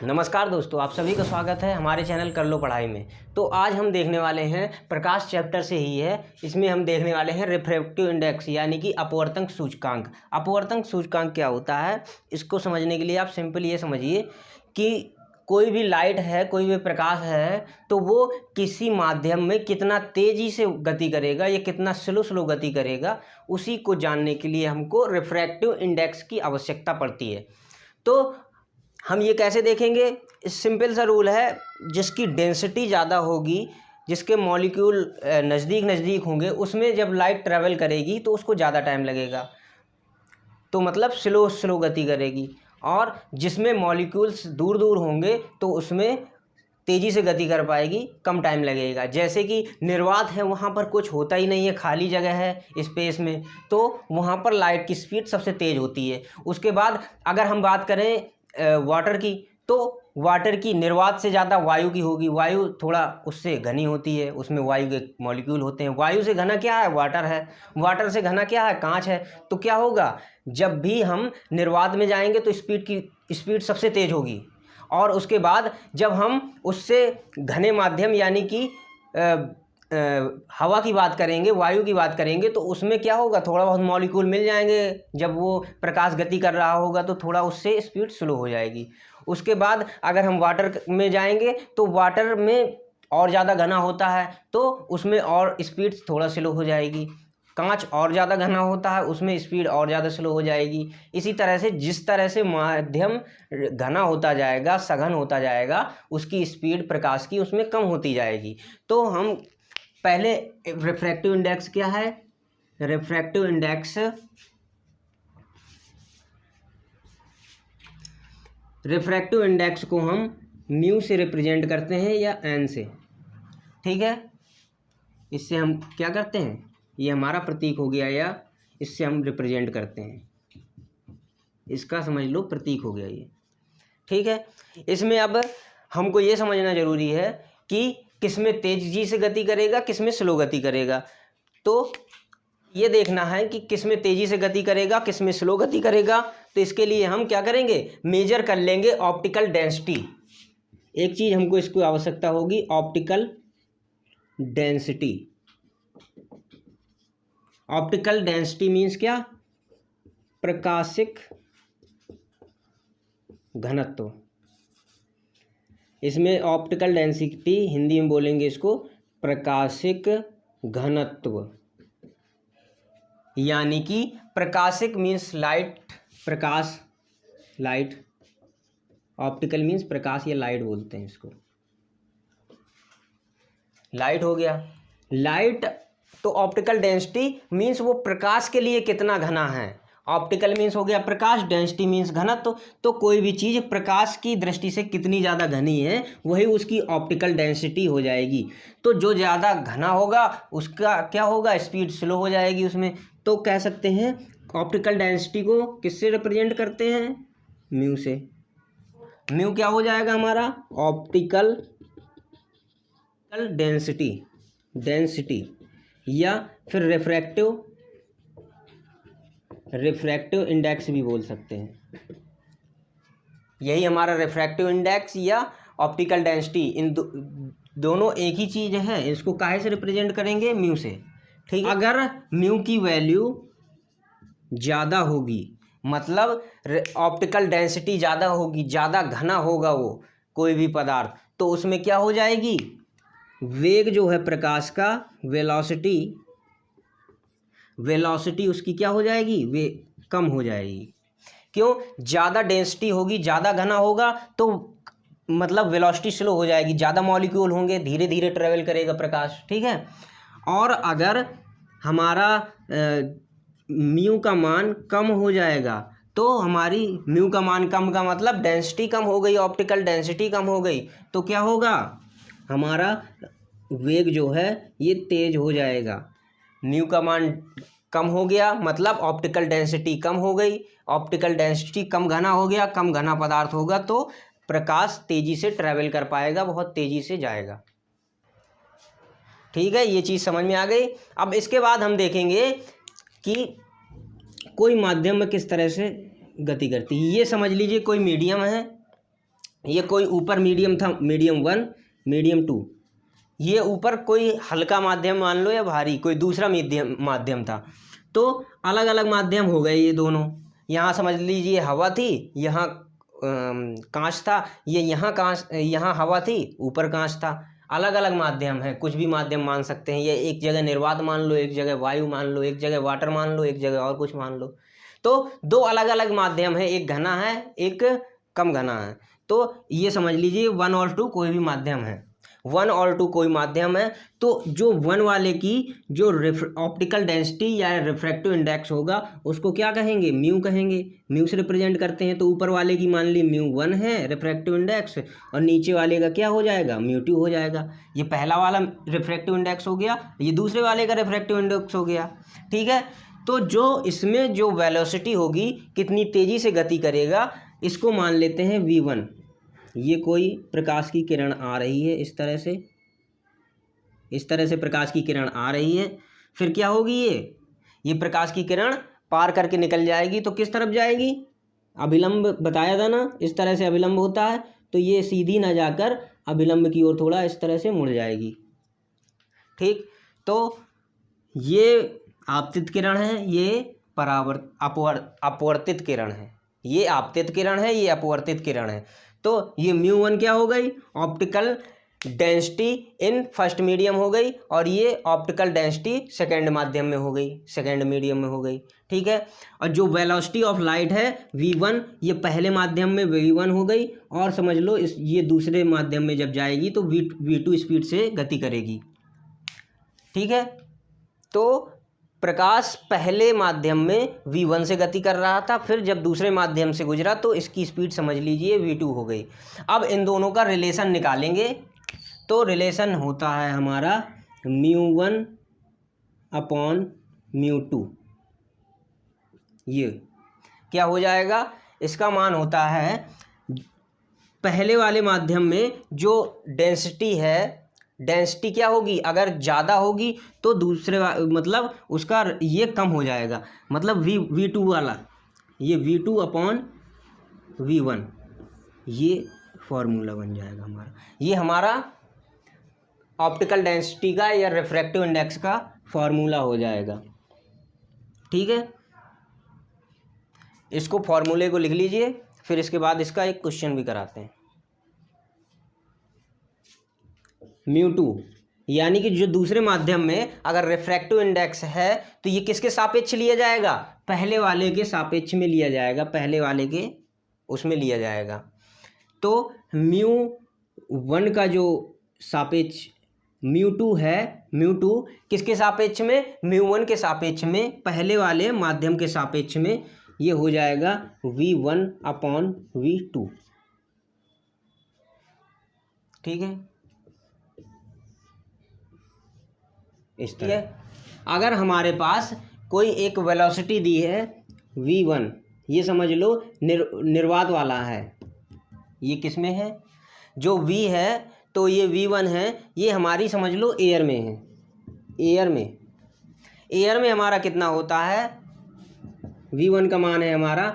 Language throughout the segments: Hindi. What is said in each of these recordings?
नमस्कार दोस्तों, आप सभी का स्वागत है हमारे चैनल कर लो पढ़ाई में। तो आज हम देखने वाले हैं प्रकाश चैप्टर से ही है। इसमें हम देखने वाले हैं रिफ्रैक्टिव इंडेक्स यानी कि अपवर्तक सूचकांक। अपवर्तक सूचकांक क्या होता है, इसको समझने के लिए आप सिंपल ये समझिए कि कोई भी लाइट है, कोई भी प्रकाश है, तो वो किसी माध्यम में कितना तेज़ी से गति करेगा या कितना स्लो गति करेगा, उसी को जानने के लिए हमको रिफ्रैक्टिव इंडेक्स की आवश्यकता पड़ती है। तो हम ये कैसे देखेंगे, सिंपल सा रूल है, जिसकी डेंसिटी ज़्यादा होगी, जिसके मॉलिक्यूल नज़दीक होंगे, उसमें जब लाइट ट्रैवल करेगी तो उसको ज़्यादा टाइम लगेगा, तो मतलब स्लो गति करेगी। और जिसमें मॉलिक्यूल्स दूर होंगे तो उसमें तेज़ी से गति कर पाएगी, कम टाइम लगेगा। जैसे कि निर्वात है, वहाँ पर कुछ होता ही नहीं है, खाली जगह है स्पेस में, तो वहाँ पर लाइट की स्पीड सबसे तेज़ होती है। उसके बाद अगर हम बात करें वाटर की, तो वाटर की निर्वात से ज़्यादा वायु की होगी। वायु थोड़ा उससे घनी होती है, उसमें वायु के मॉलिक्यूल होते हैं। वायु से घना क्या है, वाटर है। वाटर से घना क्या है, कांच है। तो क्या होगा, जब भी हम निर्वात में जाएंगे तो स्पीड सबसे तेज़ होगी। और उसके बाद जब हम उससे घने माध्यम यानी कि हवा की बात करेंगे, वायु की बात करेंगे, तो उसमें क्या होगा, थोड़ा बहुत मॉलिक्यूल मिल जाएंगे। जब वो प्रकाश गति कर रहा होगा तो थोड़ा उससे स्पीड स्लो हो जाएगी। उसके बाद अगर हम वाटर में जाएंगे तो वाटर में और ज़्यादा घना होता है, तो उसमें और स्पीड थोड़ा स्लो हो जाएगी। कांच और ज़्यादा घना होता है, उसमें स्पीड और ज़्यादा स्लो हो जाएगी। इसी तरह से जिस तरह से माध्यम घना होता जाएगा, सघन होता जाएगा, उसकी स्पीड प्रकाश की उसमें कम होती जाएगी। तो हम पहले रिफ्रैक्टिव इंडेक्स क्या है, रिफ्रैक्टिव इंडेक्स को हम म्यू से रिप्रेजेंट करते हैं या एन से। ठीक है, इससे हम क्या करते हैं, ये हमारा प्रतीक हो गया, या इससे हम रिप्रेजेंट करते हैं, इसका समझ लो प्रतीक हो गया ये। ठीक है, इसमें अब हमको ये समझना जरूरी है कि किसमें तेजी से गति करेगा, किसमें स्लो गति करेगा। तो ये देखना है कि किसमें तेजी से गति करेगा, किसमें स्लो गति करेगा। तो इसके लिए हम क्या करेंगे, मेजर कर लेंगे ऑप्टिकल डेंसिटी। एक चीज़ हमको इसकी आवश्यकता होगी, optical density. Optical density means क्या, प्रकाशिक घनत्व। इसमें ऑप्टिकल डेंसिटी, हिंदी में बोलेंगे इसको प्रकाशिक घनत्व, यानी कि प्रकाशिक मीन्स लाइट, प्रकाश, लाइट। ऑप्टिकल मीन्स प्रकाश या लाइट बोलते हैं इसको। लाइट हो गया, लाइट। तो ऑप्टिकल डेंसिटी मीन्स वो प्रकाश के लिए कितना घना है। ऑप्टिकल मीन्स हो गया प्रकाश, डेंसिटी मीन्स घनत्व। तो कोई भी चीज़ प्रकाश की दृष्टि से कितनी ज़्यादा घनी है, वही उसकी ऑप्टिकल डेंसिटी हो जाएगी। तो जो ज़्यादा घना होगा उसका क्या होगा, स्पीड स्लो हो जाएगी उसमें। तो कह सकते हैं ऑप्टिकल डेंसिटी को किससे रिप्रेजेंट करते हैं, म्यू से। म्यू क्या हो जाएगा हमारा, ऑप्टिकल डेंसिटी, या फिर रिफ्रैक्टिव इंडेक्स भी बोल सकते हैं। यही हमारा रिफ्रैक्टिव इंडेक्स या ऑप्टिकल डेंसिटी, इन दोनों एक ही चीज़ है। इसको काहे से रिप्रेजेंट करेंगे, म्यू से। ठीक है, अगर म्यू की वैल्यू ज़्यादा होगी, मतलब ऑप्टिकल डेंसिटी ज़्यादा होगी, ज़्यादा घना होगा वो कोई भी पदार्थ, तो उसमें क्या हो जाएगी, वेग जो है प्रकाश का, वेलोसिटी उसकी क्या हो जाएगी, वे कम हो जाएगी। क्यों, ज़्यादा डेंसिटी होगी, ज़्यादा घना होगा, तो मतलब वेलोसिटी स्लो हो जाएगी, ज़्यादा मॉलिक्यूल होंगे, धीरे धीरे ट्रेवल करेगा प्रकाश। ठीक है, और अगर हमारा म्यू का मान कम हो जाएगा, तो हमारी म्यू का मान कम का मतलब डेंसिटी कम हो गई, ऑप्टिकल डेंसिटी कम हो गई, तो क्या होगा, हमारा वेग जो है ये तेज हो जाएगा। म्यू का मान कम हो गया मतलब ऑप्टिकल डेंसिटी कम हो गई, ऑप्टिकल डेंसिटी कम घना हो गया, कम घना पदार्थ होगा तो प्रकाश तेजी से ट्रैवल कर पाएगा, बहुत तेजी से जाएगा। ठीक है, ये चीज़ समझ में आ गई। अब इसके बाद हम देखेंगे कि कोई माध्यम में किस तरह से गति करती है। ये समझ लीजिए कोई मीडियम है, ये कोई ऊपर मीडियम था, मीडियम 1, मीडियम 2, ये ऊपर कोई हल्का माध्यम मान लो या भारी कोई दूसरा माध्यम था। तो अलग अलग माध्यम हो गए ये दोनों। यहाँ समझ लीजिए हवा थी, यहाँ कांच था, ये यहाँ कांच, यहाँ हवा थी, ऊपर कांच था। अलग अलग माध्यम है, कुछ भी माध्यम मान सकते हैं। ये एक जगह निर्वात मान लो, एक जगह वायु मान लो, एक जगह वाटर मान लो, एक जगह और कुछ मान लो। तो दो अलग अलग माध्यम है, एक घना है एक कम घना है। तो ये समझ लीजिए 1 और 2 कोई भी माध्यम है, 1 और 2 कोई माध्यम है। तो जो 1 वाले की जो ऑप्टिकल डेंसिटी या रिफ्रैक्टिव इंडेक्स होगा उसको क्या कहेंगे, म्यू कहेंगे। म्यू से रिप्रेजेंट करते हैं। तो ऊपर वाले की मान ली म्यू 1 है रिफ्रैक्टिव इंडेक्स, और नीचे वाले का क्या हो जाएगा, म्यू 2 हो जाएगा। ये पहला वाला रिफ्रैक्टिव इंडेक्स हो गया, ये दूसरे वाले का रिफ्रैक्टिव इंडेक्स हो गया। ठीक है। तो जो इसमें जो वेलोसिटी होगी, कितनी तेज़ी से गति करेगा, इसको मान लेते हैं v1। ये कोई प्रकाश की किरण आ रही है, इस तरह से प्रकाश की किरण आ रही है। फिर क्या होगी, ये प्रकाश की किरण पार करके निकल जाएगी। तो किस तरफ जाएगी, अभिलंब बताया था ना, इस तरह से अभिलंब होता है। तो ये सीधी ना जाकर अभिलंब की ओर थोड़ा इस तरह से मुड़ जाएगी। ठीक। तो ये आपतित किरण है, ये अपवर्तित किरण है। ये आपतित किरण है, ये अपवर्तित किरण है। तो ये μ1 क्या हो गई, optical density in first medium हो गई, और ये ऑप्टिकल डेंसिटी सेकंड माध्यम में हो गई, सेकंड मीडियम में हो गई। ठीक है। और जो वेलोसिटी ऑफ लाइट है v1, ये पहले माध्यम में v1 हो गई, और समझ लो ये दूसरे माध्यम में जब जाएगी तो v2 स्पीड से गति करेगी। ठीक है। तो प्रकाश पहले माध्यम में v1 से गति कर रहा था, फिर जब दूसरे माध्यम से गुजरा तो इसकी स्पीड समझ लीजिए v2 हो गई। अब इन दोनों का रिलेशन निकालेंगे। तो रिलेशन होता है हमारा μ1 अपॉन μ2। ये क्या हो जाएगा, इसका मान होता है पहले वाले माध्यम में जो डेंसिटी है, डेंसिटी क्या होगी, अगर ज़्यादा होगी तो दूसरे मतलब उसका ये कम हो जाएगा, मतलब v2 वाला, ये v2 अपॉन v1, ये फॉर्मूला बन जाएगा हमारा। ये हमारा ऑप्टिकल डेंसिटी का या रिफ्रैक्टिव इंडेक्स का फॉर्मूला हो जाएगा। ठीक है। इसको फॉर्मूले को लिख लीजिए, फिर इसके बाद इसका एक क्वेश्चन भी कराते हैं। μ2 यानी कि जो दूसरे माध्यम में अगर रिफ्रैक्टिव इंडेक्स है तो ये किसके सापेक्ष लिया जाएगा, पहले वाले के सापेक्ष में लिया जाएगा, पहले वाले के उसमें लिया जाएगा। तो μ1 का जो सापेक्ष μ2 है, μ2 किसके सापेक्ष में, μ1 के सापेक्ष में, पहले वाले माध्यम के सापेक्ष में, ये हो जाएगा v1 अपॉन v2। ठीक है। इस तरह अगर हमारे पास कोई एक वेलोसिटी दी है v1, ये समझ लो निर्वात वाला है, ये किस में है, जो v है तो ये v1 है, ये हमारी समझ लो एयर में है। एयर में हमारा कितना होता है, v1 का मान है हमारा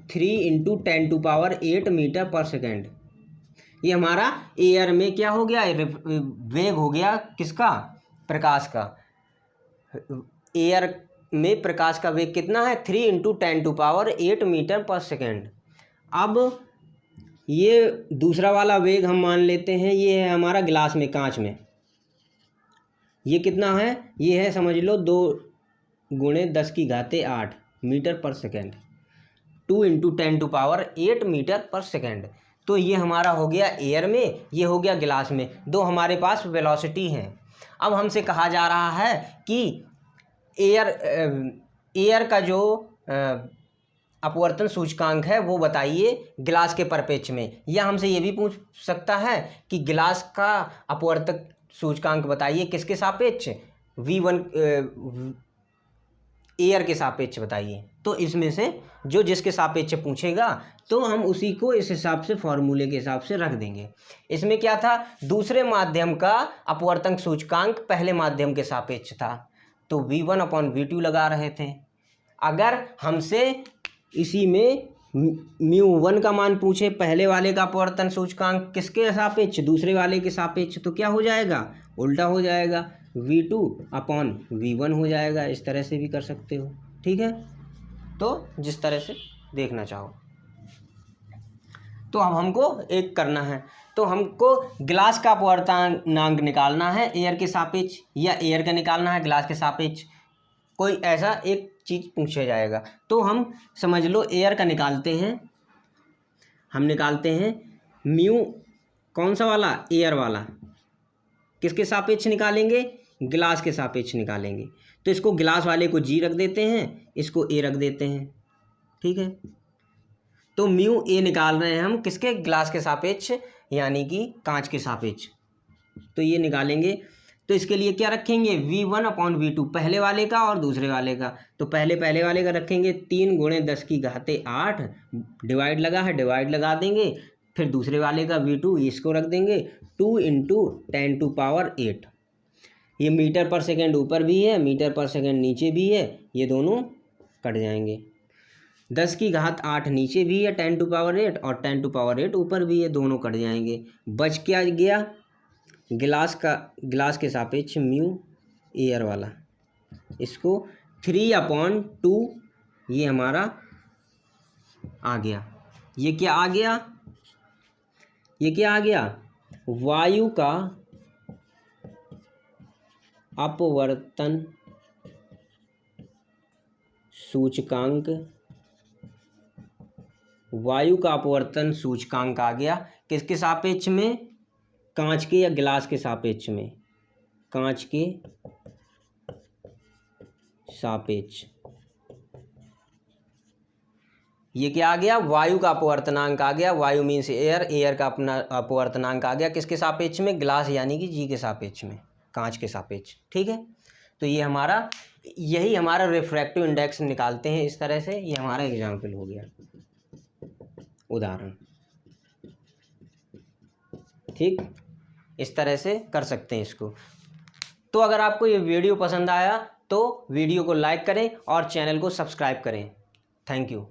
3 × 10⁸ मीटर पर सेकेंड। ये हमारा एयर में क्या हो गया, वेग हो गया किसका, प्रकाश का। एयर में प्रकाश का वेग कितना है, 3 × 10⁸ मीटर पर सेकेंड। अब ये दूसरा वाला वेग हम मान लेते हैं, ये है हमारा गिलास में, कांच में, ये कितना है, ये है समझ लो 2 × 10⁸ मीटर पर सेकेंड, 2 × 10⁸ मीटर पर सेकेंड। तो ये हमारा हो गया एयर में, ये हो गया गिलास में, दो हमारे पास वेलोसिटी हैं। अब हमसे कहा जा रहा है कि एयर का जो अपवर्तन सूचकांक है वो बताइए गिलास के परिप्रेक्ष्य में, या हमसे ये भी पूछ सकता है कि गिलास का अपवर्तक सूचकांक बताइए किसके सापेक्ष, v1 एयर के सापेक्ष बताइए। तो इसमें से जो जिसके सापेक्ष पूछेगा तो हम उसी को इस हिसाब से फॉर्मूले के हिसाब से रख देंगे। इसमें क्या था, दूसरे माध्यम का अपवर्तन सूचकांक पहले माध्यम के सापेक्ष था, तो v1 अपॉन v2 लगा रहे थे। अगर हमसे इसी में μ1 का मान पूछे, पहले वाले का अपवर्तन सूचकांक किसके सापेक्ष, दूसरे वाले के सापेक्ष, तो क्या हो जाएगा, उल्टा हो जाएगा, V2/V1 हो जाएगा। इस तरह से भी कर सकते हो, ठीक है। तो जिस तरह से देखना चाहो। तो अब हमको एक करना है, तो हमको गिलास का अपवर्तनांक निकालना है एयर के सापेक्ष, या एयर का निकालना है गिलास के सापेक्ष, कोई ऐसा एक चीज़ पूछा जाएगा। तो हम समझ लो एयर का निकालते हैं, हम निकालते हैं म्यू, कौन सा वाला, एयर वाला, किसके सापेक्ष निकालेंगे, गिलास के सापेक्ष निकालेंगे। तो इसको गिलास वाले को जी रख देते हैं, इसको ए रख देते हैं, ठीक है। तो म्यू ए निकाल रहे हैं हम किसके, गिलास के सापेक्ष, यानी कि कांच के सापेक्ष। तो ये निकालेंगे, तो इसके लिए क्या रखेंगे, V1/V2, पहले वाले का और दूसरे वाले का। तो पहले वाले का रखेंगे 3 × 10⁸, डिवाइड लगा है, डिवाइड लगा देंगे। फिर दूसरे वाले का V2, इसको रख देंगे 2 × 10⁸। ये मीटर पर सेकेंड ऊपर भी है, मीटर पर सेकेंड नीचे भी है, ये दोनों कट जाएंगे। 10⁸ नीचे भी है 10⁸, और 10⁸ ऊपर भी है, दोनों कट जाएंगे। बच क्या गया, गिलास के सापेक्ष म्यू एयर वाला, इसको 3/2 ये हमारा आ गया। ये क्या आ गया, ये क्या आ गया, वायु का अपवर्तन सूचकांक, वायु का अपवर्तन सूचकांक आ गया। किसके सापेक्ष में, कांच के या गिलास के सापेक्ष में, कांच के सापेक्ष। ये क्या आ गया, वायु का अपवर्तनांक आ गया, वायु मीन्स एयर, एयर का अपना अपवर्तनांक आ गया किसके सापेक्ष में, गिलास यानी कि जी के सापेक्ष में, कांच के सापेक्ष, ठीक है। तो ये हमारा, यही हमारा रिफ्रैक्टिव इंडेक्स निकालते हैं इस तरह से। ये हमारा एग्जाम्पल हो गया, उदाहरण, ठीक। इस तरह से कर सकते हैं इसको। तो अगर आपको ये वीडियो पसंद आया तो वीडियो को लाइक करें और चैनल को सब्सक्राइब करें। Thank you.